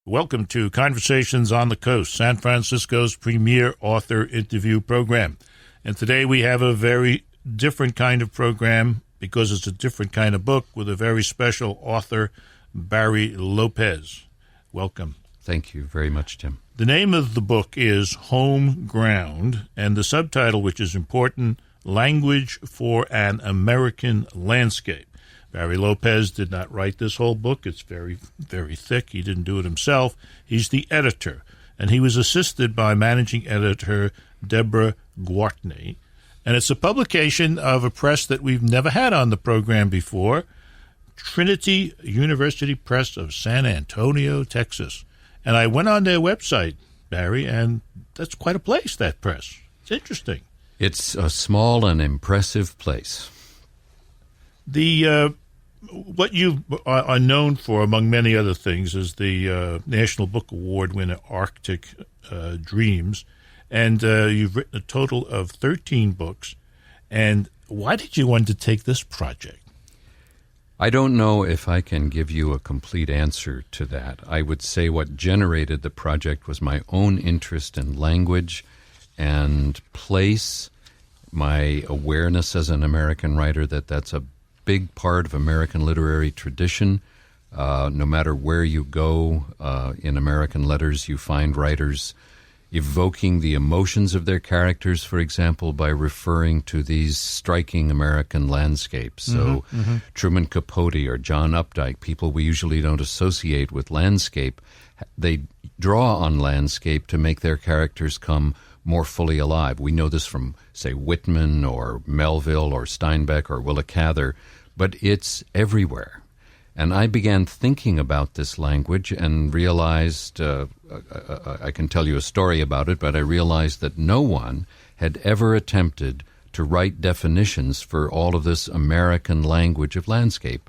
Welcome to Conversations on the Coast, San Francisco's premier author interview program. And today we have a very different kind of program because it's a different kind of book with a very special author, Barry Lopez. Welcome. Thank you very much, Tim. The name of the book is Home Ground, and the subtitle, which is important, Language for an American Landscape. Barry Lopez did not write this whole book. It's very, very thick. He didn't do it himself. He's the editor, and he was assisted by managing editor Deborah Gwartney. And it's a publication of a press that we've never had on the program before, Trinity University Press of San Antonio, Texas. And I went on their website, Barry, and that's quite a place, that press. It's interesting. It's a small and impressive place. What you are known for, among many other things, is the National Book Award winner Arctic Dreams. And you've written a total of 13 books. And why did you want to take this project? I don't know if I can give you a complete answer to that. I would say what generated the project was my own interest in language and place, my awareness as an American writer that that's a big part of American literary tradition. No matter where you go in American letters, you find writers evoking the emotions of their characters, for example, by referring to these striking American landscapes. So Truman Capote or John Updike, people we usually don't associate with landscape, they draw on landscape to make their characters come more fully alive. We know this from, say, Whitman or Melville or Steinbeck or Willa Cather, but it's everywhere. And I began thinking about this language and realized, I can tell you a story about it, but I realized that no one had ever attempted to write definitions for all of this American language of landscape.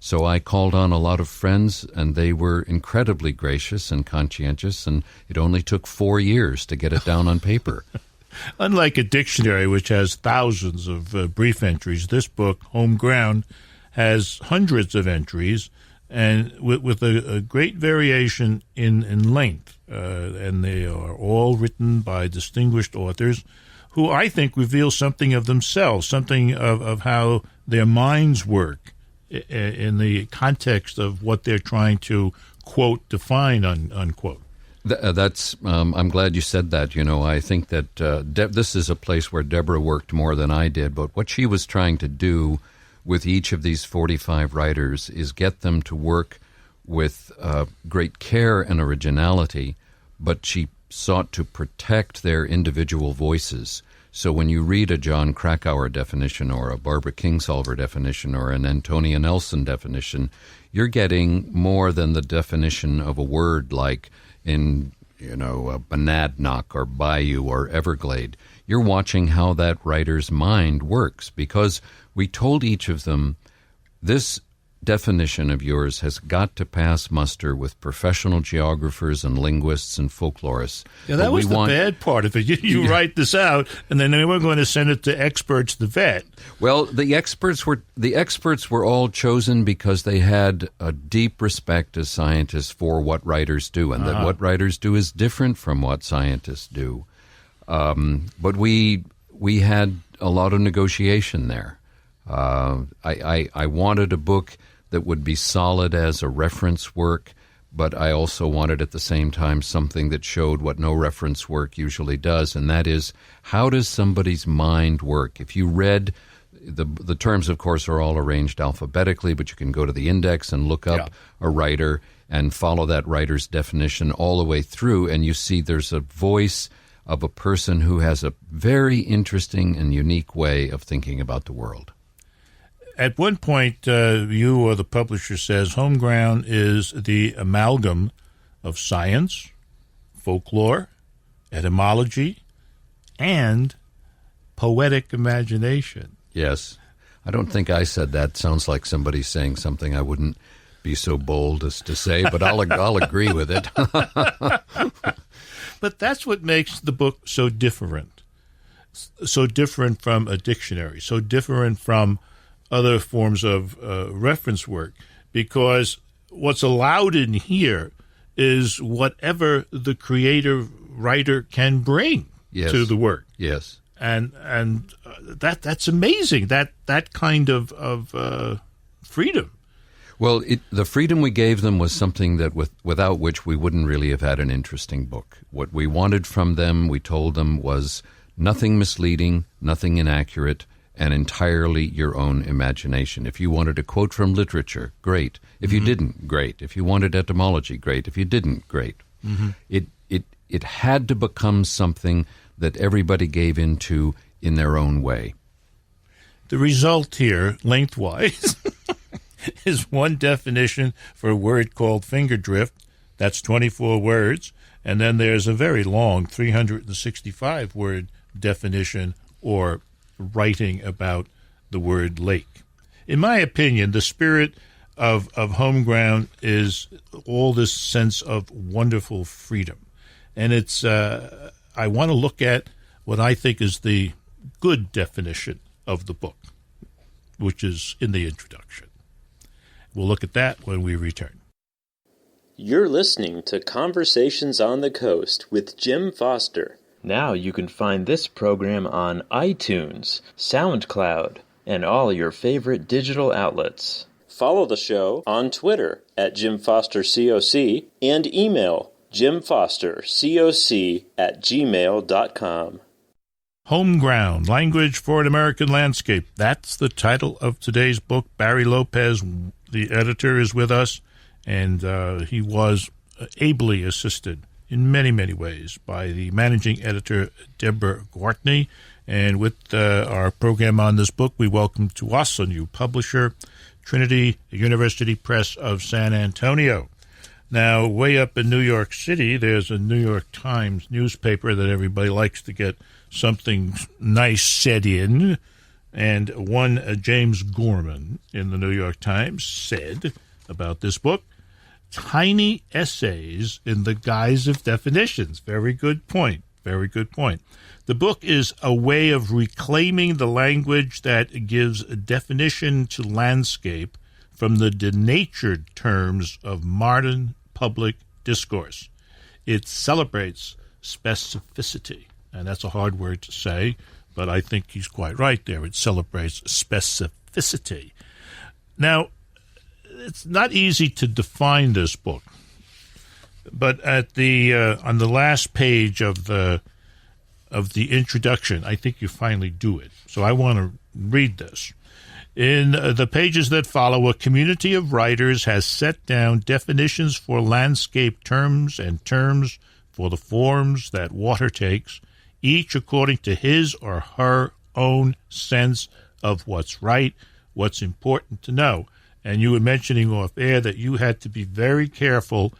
So I called on a lot of friends, and they were incredibly gracious and conscientious, and it only took 4 years to get it down on paper. Unlike a dictionary, which has thousands of brief entries, this book, Home Ground, has hundreds of entries, and with a great variation in length. And they are all written by distinguished authors who I think reveal something of themselves, something of how their minds work in the context of what they're trying to, quote, define, unquote. That's. I'm glad you said that. You know, I think that this is a place where Deborah worked more than I did, but what she was trying to do with each of these 45 writers is get them to work with great care and originality, but she sought to protect their individual voices. So when you read a John Krakauer definition or a Barbara Kingsolver definition or an Antonia Nelson definition, you're getting more than the definition of a word like in, Monadnock or Bayou or Everglade. You're watching how that writer's mind works, because we told each of them, this definition of yours has got to pass muster with professional geographers and linguists and folklorists. Yeah, that was the bad part of it. You write this out, and then they were going to send it to experts to vet. Well, the experts were all chosen because they had a deep respect as scientists for what writers do, and that what writers do is different from what scientists do. But we had a lot of negotiation there. I wanted a book that would be solid as a reference work, but I also wanted at the same time something that showed what no reference work usually does, and that is, how does somebody's mind work? If you read, the terms, of course, are all arranged alphabetically, but you can go to the index and look up a writer and follow that writer's definition all the way through, and you see there's a voice of a person who has a very interesting and unique way of thinking about the world. At one point, you or the publisher says Home Ground is the amalgam of science, folklore, etymology, and poetic imagination. Yes. I don't think I said that. Sounds like somebody saying something I wouldn't be so bold as to say, but I'll agree with it. But that's what makes the book so different from a dictionary, so different from other forms of reference work, because what's allowed in here is whatever the creative writer can bring to the work. Yes. And that's amazing, that kind of freedom. Well, the freedom we gave them was something that without which we wouldn't really have had an interesting book. What we wanted from them, we told them, was nothing misleading, nothing inaccurate, and entirely your own imagination. If you wanted a quote from literature, great. If you didn't, great. If you wanted etymology, great. If you didn't, great. It had to become something that everybody gave into in their own way. The result here, lengthwise, is one definition for a word called finger drift. That's 24 words. And then there's a very long 365-word definition or writing about the word lake. In my opinion, the spirit of home ground is all this sense of wonderful freedom. And it's I want to look at what I think is the good definition of the book, which is in the introduction. We'll look at that when we return. You're listening to Conversations on the Coast with Jim Foster. Now you can find this program on iTunes, SoundCloud, and all your favorite digital outlets. Follow the show on Twitter at JimFosterCoc and email jimfostercoc@gmail.com. Home Ground, Language for an American Landscape. That's the title of today's book. Barry Lopez, the editor, is with us, and he was ably assisted in many, many ways by the managing editor, Deborah Gwartney. And with our program on this book, we welcome to us a new publisher, Trinity University Press of San Antonio. Now, way up in New York City, there's a New York Times newspaper that everybody likes to get something nice said in. And one James Gorman in the New York Times said about this book, tiny essays in the guise of definitions. Very good point. Very good point. The book is a way of reclaiming the language that gives a definition to landscape from the denatured terms of modern public discourse. It celebrates specificity, and that's a hard word to say, but I think he's quite right there. It celebrates specificity. Now, it's not easy to define this book, but at the on the last page of the introduction, I think you finally do it. So I want to read this. In the pages that follow, a community of writers has set down definitions for landscape terms and terms for the forms that water takes, each according to his or her own sense of what's right, what's important to know. And you were mentioning off air that you had to be very careful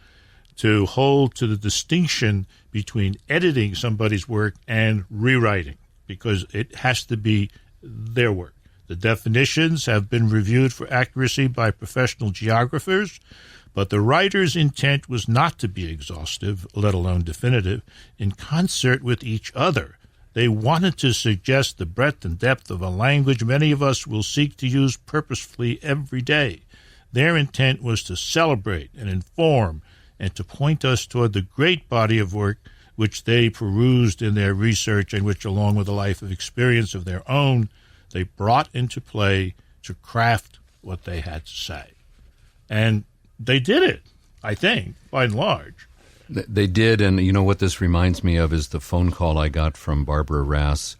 to hold to the distinction between editing somebody's work and rewriting, because it has to be their work. The definitions have been reviewed for accuracy by professional geographers, but the writer's intent was not to be exhaustive, let alone definitive, in concert with each other. They wanted to suggest the breadth and depth of a language many of us will seek to use purposefully every day. Their intent was to celebrate and inform and to point us toward the great body of work which they perused in their research and which, along with a life of experience of their own, they brought into play to craft what they had to say. And they did it, I think, by and large. They did, and you know what this reminds me of is the phone call I got from Barbara Rass,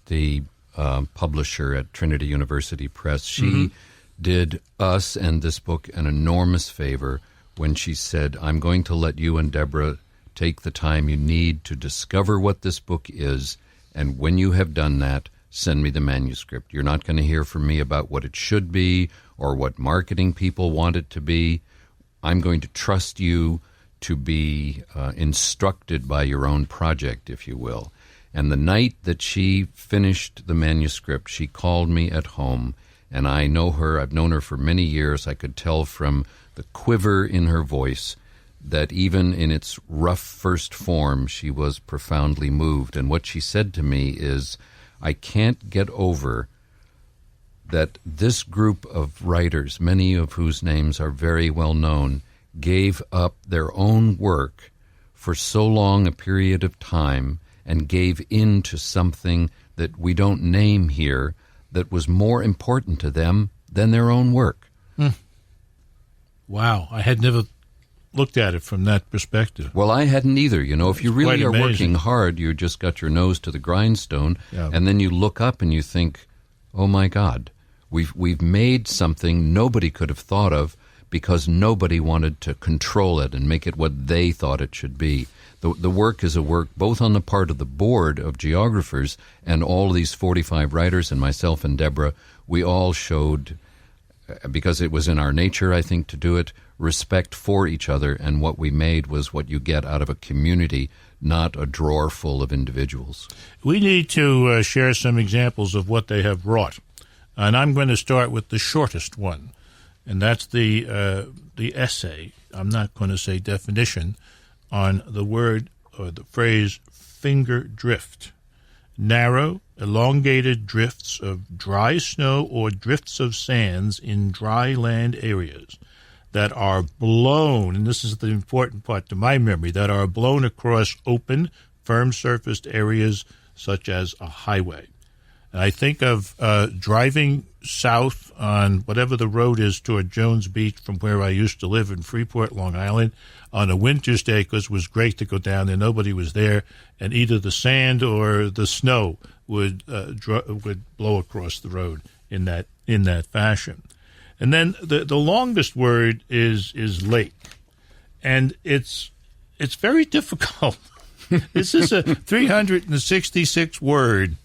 the publisher at Trinity University Press. She did us and this book an enormous favor when she said, I'm going to let you and Deborah take the time you need to discover what this book is, and when you have done that, send me the manuscript. You're not going to hear from me about what it should be or what marketing people want it to be. I'm going to trust you to be instructed by your own project, if you will. And the night that she finished the manuscript, she called me at home, and I know her. I've known her for many years. I could tell from the quiver in her voice that even in its rough first form, she was profoundly moved. And what she said to me is, I can't get over that this group of writers, many of whose names are very well known, gave up their own work for so long a period of time and gave in to something that we don't name here that was more important to them than their own work. Wow, I had never looked at it from that perspective. Well, I hadn't either. You know, if you really are amazing. working hard, you just got your nose to the grindstone, and then you look up and you think, oh my God, we've made something nobody could have thought of because nobody wanted to control it and make it what they thought it should be. The work is a work both on the part of the board of geographers and all of these 45 writers and myself and Deborah. We all showed, because it was in our nature, I think, to do it, respect for each other, and what we made was what you get out of a community, not a drawer full of individuals. We need to share some examples of what they have wrought, and I'm going to start with the shortest one, and that's the essay. I'm not going to say definition on the word or the phrase finger drift. Narrow, elongated drifts of dry snow or drifts of sands in dry land areas that are blown, and this is the important part to my memory, that are blown across open, firm-surfaced areas such as a highway. And I think of driving south on whatever the road is toward Jones Beach from where I used to live in Freeport, Long Island, on a winter's day, because it was great to go down there. Nobody was there, and either the sand or the snow would blow across the road in that fashion. And then the longest word is lake, and it's very difficult. This is a 366 word,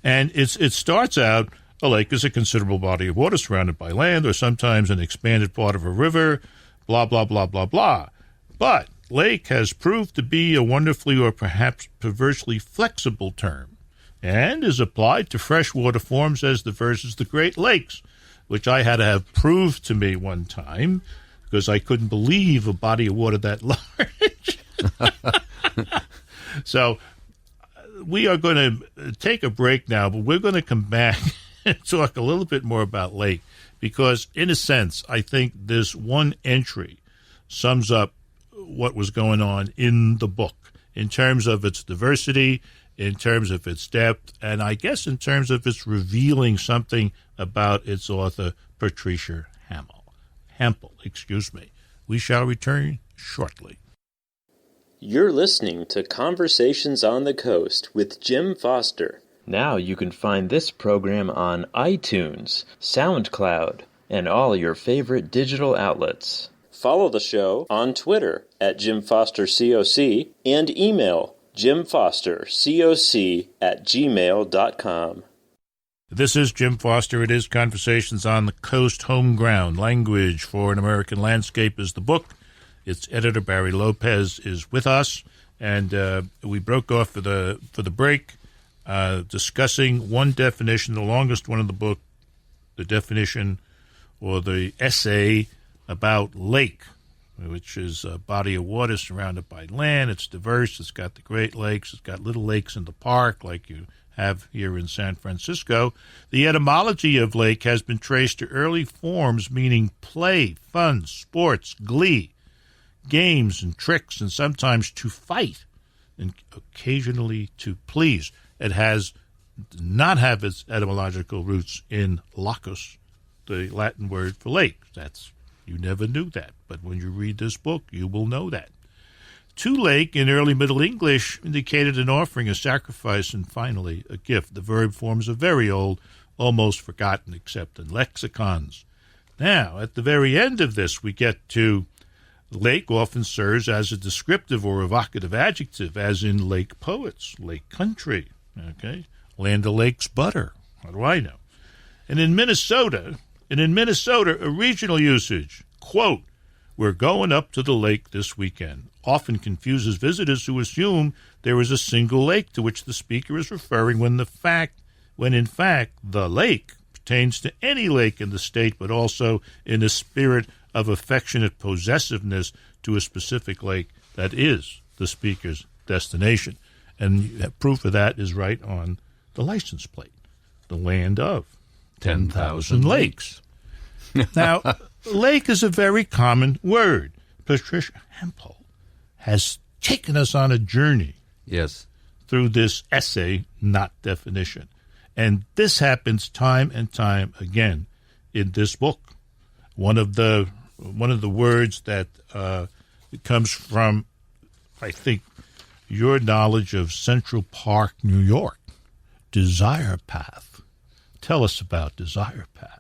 and it starts out, a lake is a considerable body of water surrounded by land, or sometimes an expanded part of a river, blah, blah, blah, blah, blah. But lake has proved to be a wonderfully or perhaps perversely flexible term, and is applied to freshwater forms as diverse as the Great Lakes, which I had to have proved to me one time because I couldn't believe a body of water that large. So we are going to take a break now, but we're going to come back and talk a little bit more about lake because, in a sense, I think this one entry sums up what was going on in the book in terms of its diversity, in terms of its depth, and I guess in terms of its revealing something about its author, Patricia Hampel. We shall return shortly. You're listening to Conversations on the Coast with Jim Foster. Now you can find this program on iTunes, SoundCloud, and all your favorite digital outlets. Follow the show on Twitter at JimFosterCoc and email JimFosterCoc@gmail.com. This is Jim Foster. It is Conversations on the Coast. Home Ground, Language for an American Landscape is the book. Its editor, Barry Lopez, is with us, and we broke off for the break discussing one definition, the longest one in the book, the definition or the essay about lake, which is a body of water surrounded by land. It's diverse. It's got the Great Lakes. It's got little lakes in the park like you have here in San Francisco. The etymology of lake has been traced to early forms meaning play, fun, sports, glee, games and tricks, and sometimes to fight, and occasionally to please. It has not have its etymological roots in lacus, the Latin word for lake. You never knew that, but when you read this book, you will know that. To lake in early Middle English indicated an offering, a sacrifice, and finally a gift. The verb forms are very old, almost forgotten except in lexicons. Now, at the very end of this, we get to lake often serves as a descriptive or evocative adjective, as in lake poets, lake country, okay? Land O'Lakes butter. How do I know? And in Minnesota, a regional usage, quote, "We're going up to the lake this weekend," often confuses visitors who assume there is a single lake to which the speaker is referring when in fact the lake pertains to any lake in the state, but also in the spirit of affectionate possessiveness to a specific lake that is the speaker's destination. And proof of that is right on the license plate, the land of 10,000 lakes. Now, lake is a very common word, Patricia Hempel has taken us on a journey Yes. through this essay, not definition. And this happens time and time again in this book. One of the words that comes from, I think, your knowledge of Central Park, New York, Desire Path. Tell us about Desire Path.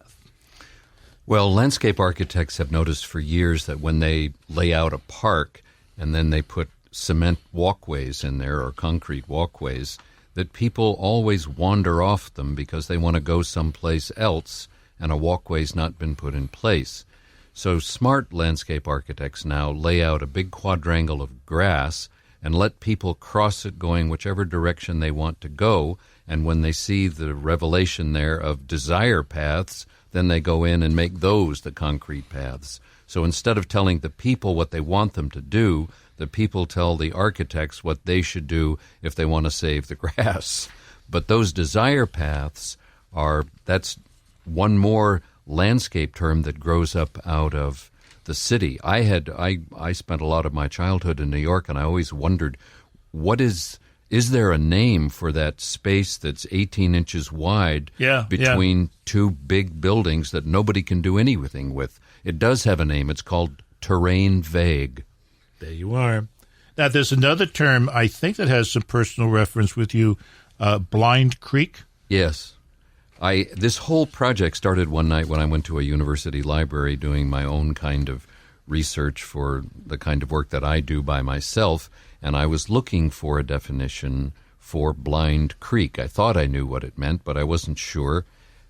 Well, landscape architects have noticed for years that when they lay out a park and then they put cement walkways in there or concrete walkways, that people always wander off them because they want to go someplace else and a walkway's not been put in place. So smart landscape architects now lay out a big quadrangle of grass and let people cross it going whichever direction they want to go, and when they see the revelation there of desire paths, then they go in and make those the concrete paths. So instead of telling the people what they want them to do, the people tell the architects what they should do if they want to save the grass. But those desire paths that's one more landscape term that grows up out of the city. I spent a lot of my childhood in New York, and I always wondered, is there a name for that space that's 18 inches wide between two big buildings that nobody can do anything with? It does have a name. It's called terrain vague. There you are. Now, there's another term, I think, that has some personal reference with you, Blind Creek. Yes. This whole project started one night when I went to a university library doing my own kind of research for the kind of work that I do by myself, and I was looking for a definition for Blind Creek. I thought I knew what it meant, but I wasn't sure,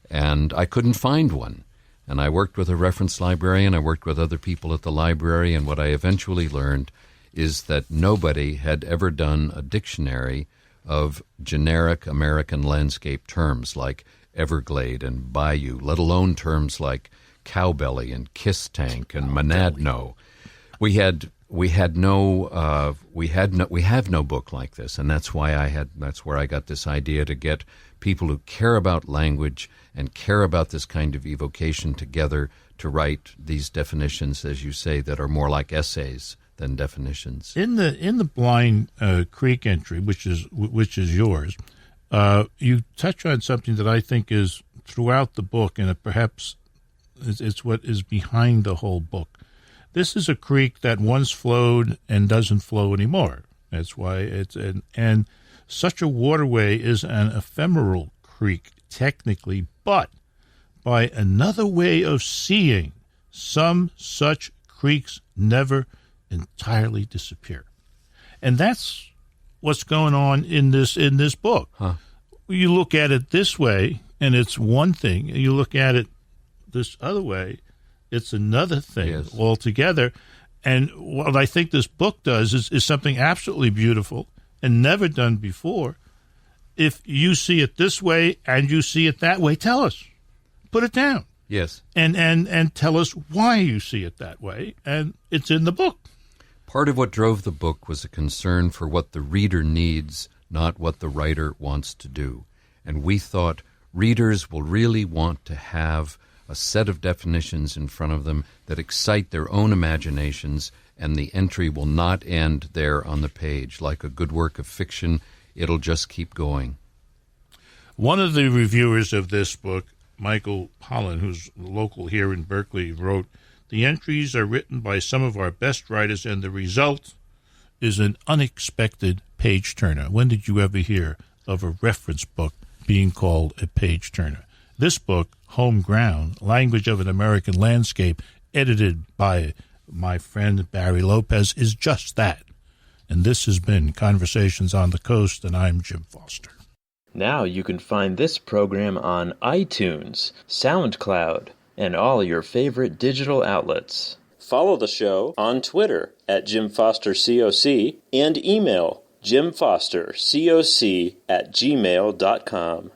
and I couldn't find one. And I worked with a reference librarian, I worked with other people at the library, and what I eventually learned is that nobody had ever done a dictionary of generic American landscape terms like Everglade and Bayou, let alone terms like Cowbelly and Kiss Tank and Monadnock. We have no book like this, and that's where I got this idea to get people who care about language and care about this kind of evocation together to write these definitions, as you say, that are more like essays than definitions. In the Blind Creek entry, which is yours, you touch on something that I think is throughout the book, and perhaps it's what is behind the whole book. This is a creek that once flowed and doesn't flow anymore. That's why and such a waterway is an ephemeral creek, technically, but by another way of seeing, some such creeks never entirely disappear. And that's what's going on in this book. Huh. You look at it this way, and it's one thing. You look at it this other way, it's another thing altogether. And what I think this book does is something absolutely beautiful and never done before. If you see it this way and you see it that way, tell us. Put it down. Yes. And tell us why you see it that way. And it's in the book. Part of what drove the book was a concern for what the reader needs, not what the writer wants to do. And we thought readers will really want to have a set of definitions in front of them that excite their own imaginations, and the entry will not end there on the page. Like a good work of fiction, it'll just keep going. One of the reviewers of this book, Michael Pollan, who's local here in Berkeley, wrote, "The entries are written by some of our best writers, and the result is an unexpected page-turner." When did you ever hear of a reference book being called a page-turner? This book, Home Ground, Language of an American Landscape, edited by my friend Barry Lopez, is just that. And this has been Conversations on the Coast, and I'm Jim Foster. Now you can find this program on iTunes, SoundCloud, and all your favorite digital outlets. Follow the show on Twitter at Jim Foster COC and email jimfostercoc@gmail.com.